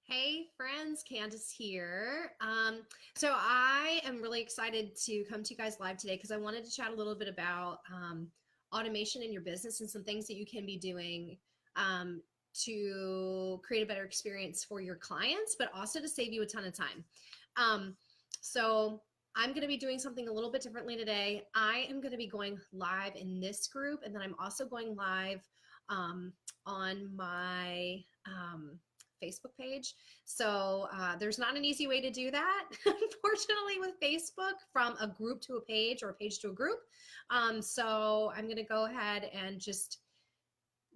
Hey friends, Candice here. So I am really excited to come to you guys live today because I wanted to chat a little bit about automation in your business and some things that you can be doing um, to create a better experience for your clients, but also to save you a ton of time. Um, so I'm going to be doing something a little bit differently today. I am going to be going live in this group, and then I'm also going live um, on my Facebook page. So there's not an easy way to do that, unfortunately, with Facebook from a group to a page or a page to a group. So I'm going to go ahead and just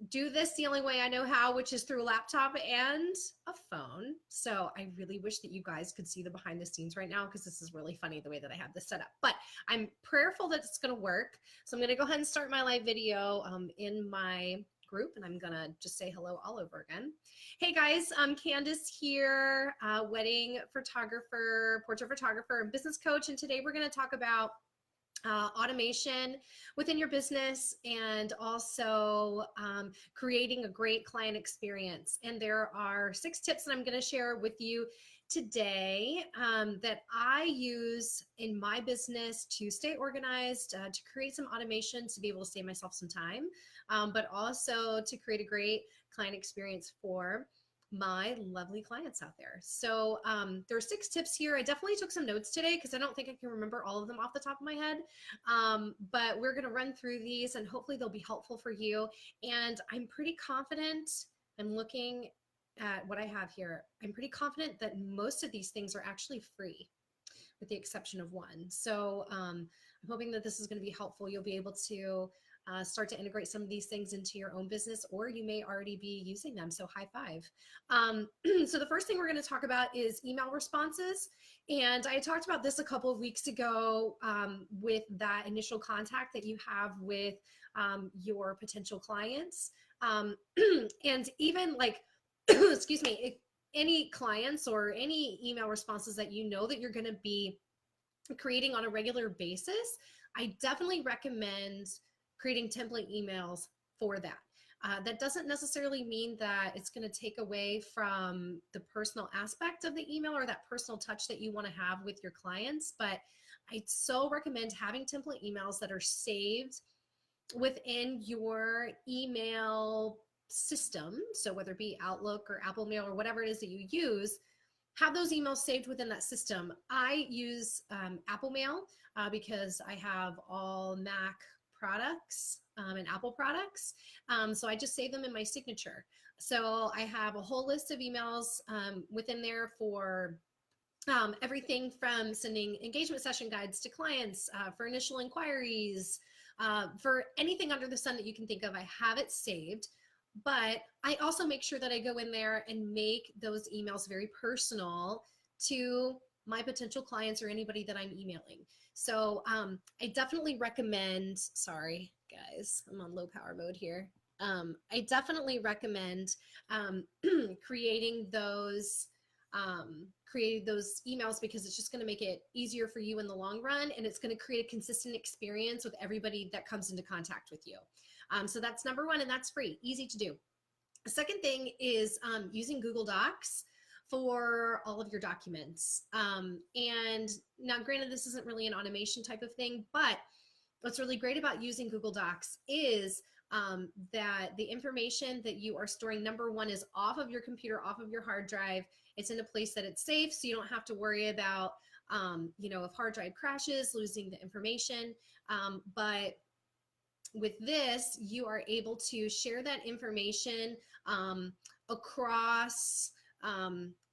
do this the only way I know how, which is through a laptop and a phone. So I really wish that you guys could see the behind the scenes right now because this is really funny the way that I have this set up. But I'm prayerful that it's going to work. So I'm going to go ahead and start my live video in my group, and I'm gonna just say hello all over again. Hey guys, I'm Candice here, wedding photographer, portrait photographer, and business coach, and today we're going to talk about automation within your business and also creating a great client experience. And there are 6 tips that I'm going to share with you today that I use in my business to stay organized, to create some automation, to be able to save myself some time, but also to create a great client experience for my lovely clients out there. So there are 6 tips here. I definitely took some notes today because I don't think I can remember all of them off the top of my head. But we're going to run through these and hopefully they'll be helpful for you. And I'm pretty confident, I'm looking at what I have here. I'm pretty confident that most of these things are actually free, with the exception of one. So I'm hoping that this is going to be helpful. You'll be able to start to integrate some of these things into your own business, or you may already be using them. So high five. So the first thing we're going to talk about is email responses. And I talked about this a couple of weeks ago with that initial contact that you have with your potential clients. And even like, excuse me, any clients or any email responses that you know that you're going to be creating on a regular basis, I definitely recommend creating template emails for that. That doesn't necessarily mean that it's going to take away from the personal aspect of the email or that personal touch that you want to have with your clients, but I so recommend having template emails that are saved within your email system. So whether it be Outlook or Apple Mail or whatever it is that you use, have those emails saved within that system. I use Apple Mail because I have all Mac products and Apple products. So I just save them in my signature. So I have a whole list of emails within there for everything from sending engagement session guides to clients, for initial inquiries, for anything under the sun that you can think of. I have it saved. But I also make sure that I go in there and make those emails very personal to my potential clients or anybody that I'm emailing. So I definitely recommend, sorry guys, I'm on low power mode here. I definitely recommend creating those emails because it's just going to make it easier for you in the long run, and it's going to create a consistent experience with everybody that comes into contact with you. So that's number 1, and that's free, easy to do. The second thing is using Google Docs for all of your documents. And now granted, this isn't really an automation type of thing, but what's really great about using Google Docs is that the information that you are storing, number 1, is off of your computer, off of your hard drive. It's in a place that it's safe, so you don't have to worry about, if hard drive crashes, losing the information. But with this, you are able to share that information across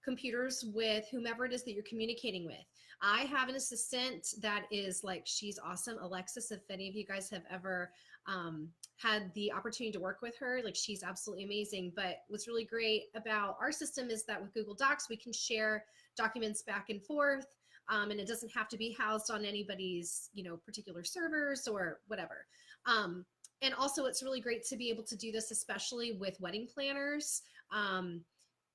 computers with whomever it is that you're communicating with. I have an assistant that is like, she's awesome. Alexis, if any of you guys have ever had the opportunity to work with her, like, she's absolutely amazing. But what's really great about our system is that with Google Docs, we can share documents back and forth. And it doesn't have to be housed on anybody's, particular servers or whatever. And also it's really great to be able to do this, especially with wedding planners.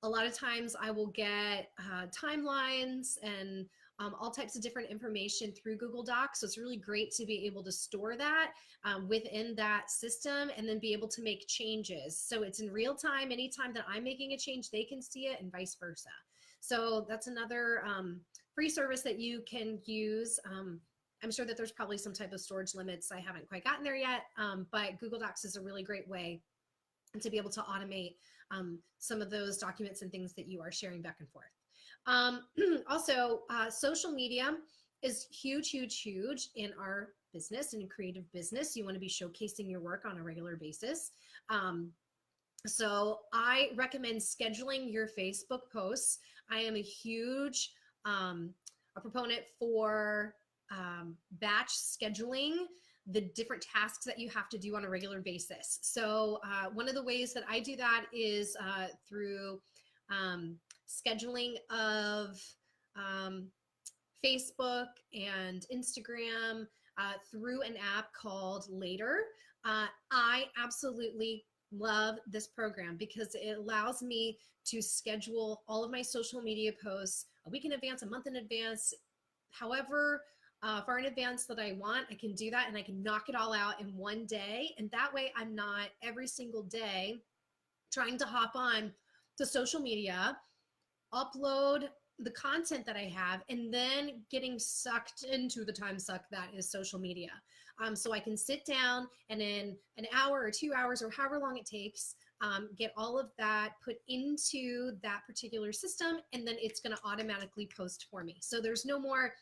A lot of times I will get timelines and all types of different information through Google Docs. So it's really great to be able to store that within that system and then be able to make changes. So it's in real time. Anytime that I'm making a change, they can see it and vice versa. So that's another free service that you can use. I'm sure that there's probably some type of storage limits. I haven't quite gotten there yet, but Google Docs is a really great way to be able to automate some of those documents and things that you are sharing back and forth. Also, social media is huge, huge, huge in our business, in a creative business. You want to be showcasing your work on a regular basis. So I recommend scheduling your Facebook posts. I am a huge a proponent for batch scheduling the different tasks that you have to do on a regular basis. So one of the ways that I do that is through scheduling of Facebook and Instagram through an app called Later. I absolutely love this program because it allows me to schedule all of my social media posts a week in advance, a month in advance, however far in advance that I want. I can do that and I can knock it all out in one day. And that way I'm not every single day trying to hop on to social media, upload the content that I have, and then getting sucked into the time suck that is social media. So I can sit down and in an hour or 2 hours or however long it takes, get all of that put into that particular system, and then it's going to automatically post for me. So there's no more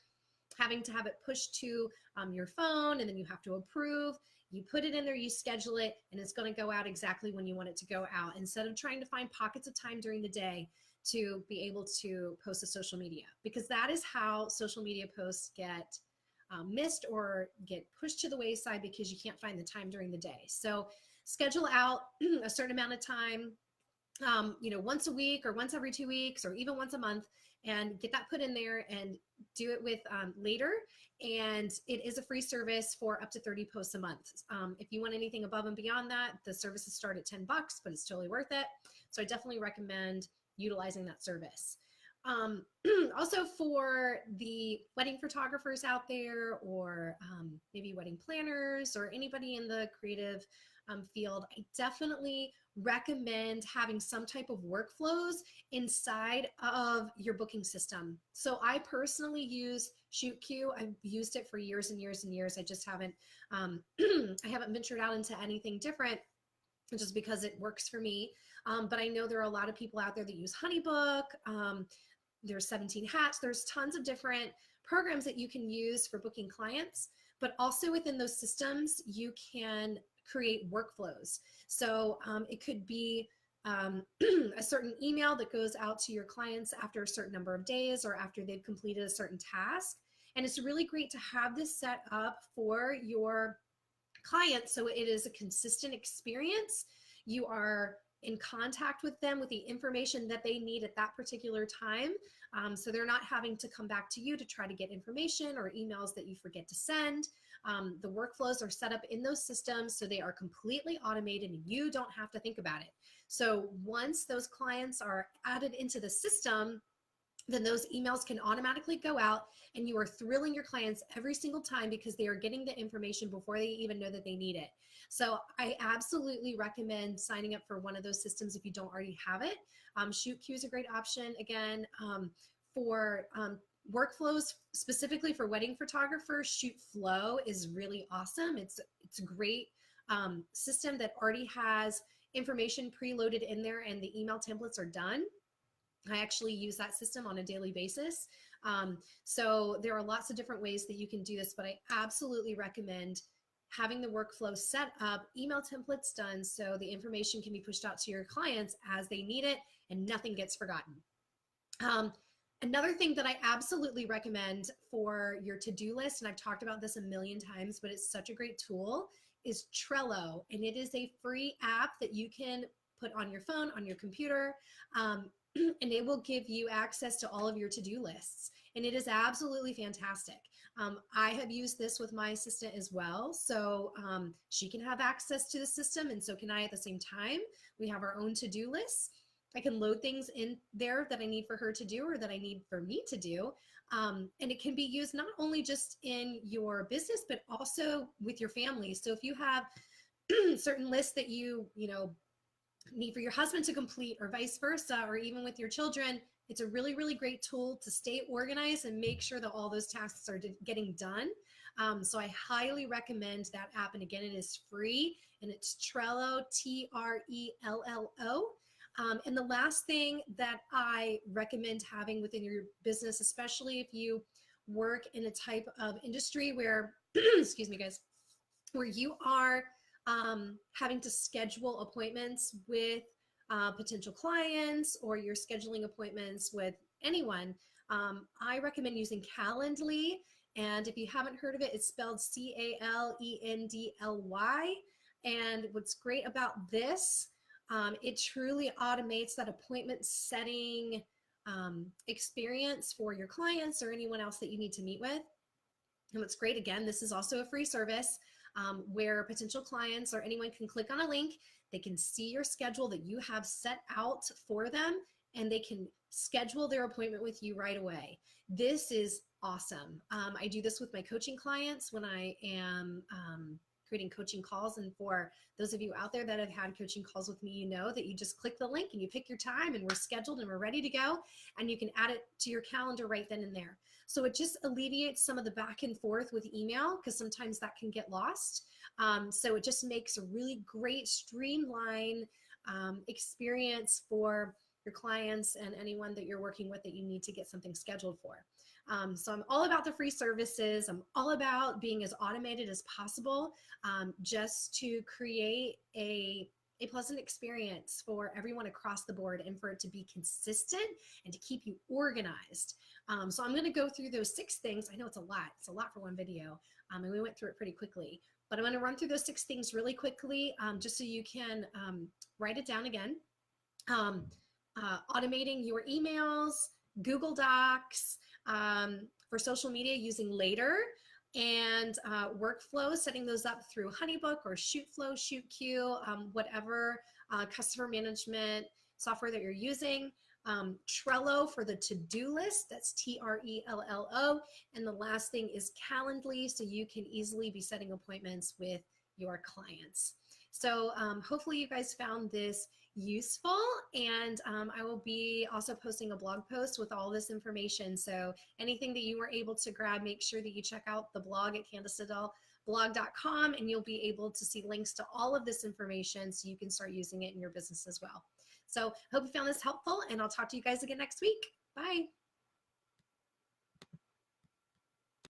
having to have it pushed to your phone, and then you have to approve. You put it in there, you schedule it, and it's going to go out exactly when you want it to go out, instead of trying to find pockets of time during the day to be able to post to social media, because that is how social media posts get missed or get pushed to the wayside because you can't find the time during the day. So schedule out a certain amount of time, once a week or once every 2 weeks or even once a month, and get that put in there and do it with Later. And it is a free service for up to 30 posts a month. If you want anything above and beyond that, the services start at $10, but it's totally worth it. So I definitely recommend utilizing that service. Also, for the wedding photographers out there, or maybe wedding planners, or anybody in the creative field, I definitely recommend having some type of workflows inside of your booking system. So I personally use ShootQ. I've used it for years and years and years. I just haven't I haven't ventured out into anything different, just because it works for me. But I know there are a lot of people out there that use HoneyBook. There's 17 Hats. There's tons of different programs that you can use for booking clients, but also within those systems, you can create workflows. So it could be a certain email that goes out to your clients after a certain number of days or after they've completed a certain task. And it's really great to have this set up for your clients so it is a consistent experience. You are in contact with them with the information that they need at that particular time. So they're not having to come back to you to try to get information or emails that you forget to send. The workflows are set up in those systems so they are completely automated and you don't have to think about it. So once those clients are added into the system, then those emails can automatically go out, and you are thrilling your clients every single time because they are getting the information before they even know that they need it. So I absolutely recommend signing up for one of those systems if you don't already have it. ShootQ is a great option. Again, for workflows specifically for wedding photographers, ShootFlow is really awesome. It's a great system that already has information preloaded in there, and the email templates are done. I actually use that system on a daily basis. So there are lots of different ways that you can do this, but I absolutely recommend having the workflow set up, email templates done, so the information can be pushed out to your clients as they need it and nothing gets forgotten. Another thing that I absolutely recommend for your to-do list, and I've talked about this a million times, but it's such a great tool, is Trello. And it is a free app that you can put on your phone, on your computer, and it will give you access to all of your to-do lists. And it is absolutely fantastic. I have used this with my assistant as well. So she can have access to the system, and so can I at the same time. We have our own to-do lists. I can load things in there that I need for her to do or that I need for me to do. And it can be used not only just in your business, but also with your family. So if you have certain lists that you know, need for your husband to complete or vice versa, or even with your children, it's a really, really great tool to stay organized and make sure that all those tasks are getting done. So I highly recommend that app. And again, it is free and it's Trello, Trello. And the last thing that I recommend having within your business, especially if you work in a type of industry where, excuse me, guys, where you are having to schedule appointments with potential clients, or you're scheduling appointments with anyone, I recommend using Calendly. And if you haven't heard of it, it's spelled Calendly. And what's great about this, it truly automates that appointment setting experience for your clients or anyone else that you need to meet with. And what's great, again, this is also a free service where potential clients or anyone can click on a link. They can see your schedule that you have set out for them, and they can schedule their appointment with you right away. This is awesome. I do this with my coaching clients when I am creating coaching calls. And for those of you out there that have had coaching calls with me, you know that you just click the link and you pick your time, and we're scheduled and we're ready to go, and you can add it to your calendar right then and there. So it just alleviates some of the back and forth with email, because sometimes that can get lost. So it just makes a really great streamlined experience for your clients and anyone that you're working with that you need to get something scheduled for. So I'm all about the free services. I'm all about being as automated as possible, just to create a pleasant experience for everyone across the board, and for it to be consistent and to keep you organized. So I'm going to go through those 6 things. I know it's a lot. It's a lot for one video, and we went through it pretty quickly. But I'm going to run through those 6 things really quickly, just so you can write it down again. Automating your emails, Google Docs, for social media using Later, and workflows, setting those up through Honeybook or Shootflow, ShootQ, whatever customer management software that you're using. Trello for the to-do list, that's Trello. And the last thing is Calendly, so you can easily be setting appointments with your clients. So hopefully you guys found this useful, and I will be also posting a blog post with all this information. So anything that you were able to grab, make sure that you check out the blog at CandiceAdelleBlog.com, and you'll be able to see links to all of this information so you can start using it in your business as well. So hope you found this helpful, and I'll talk to you guys again next week. Bye.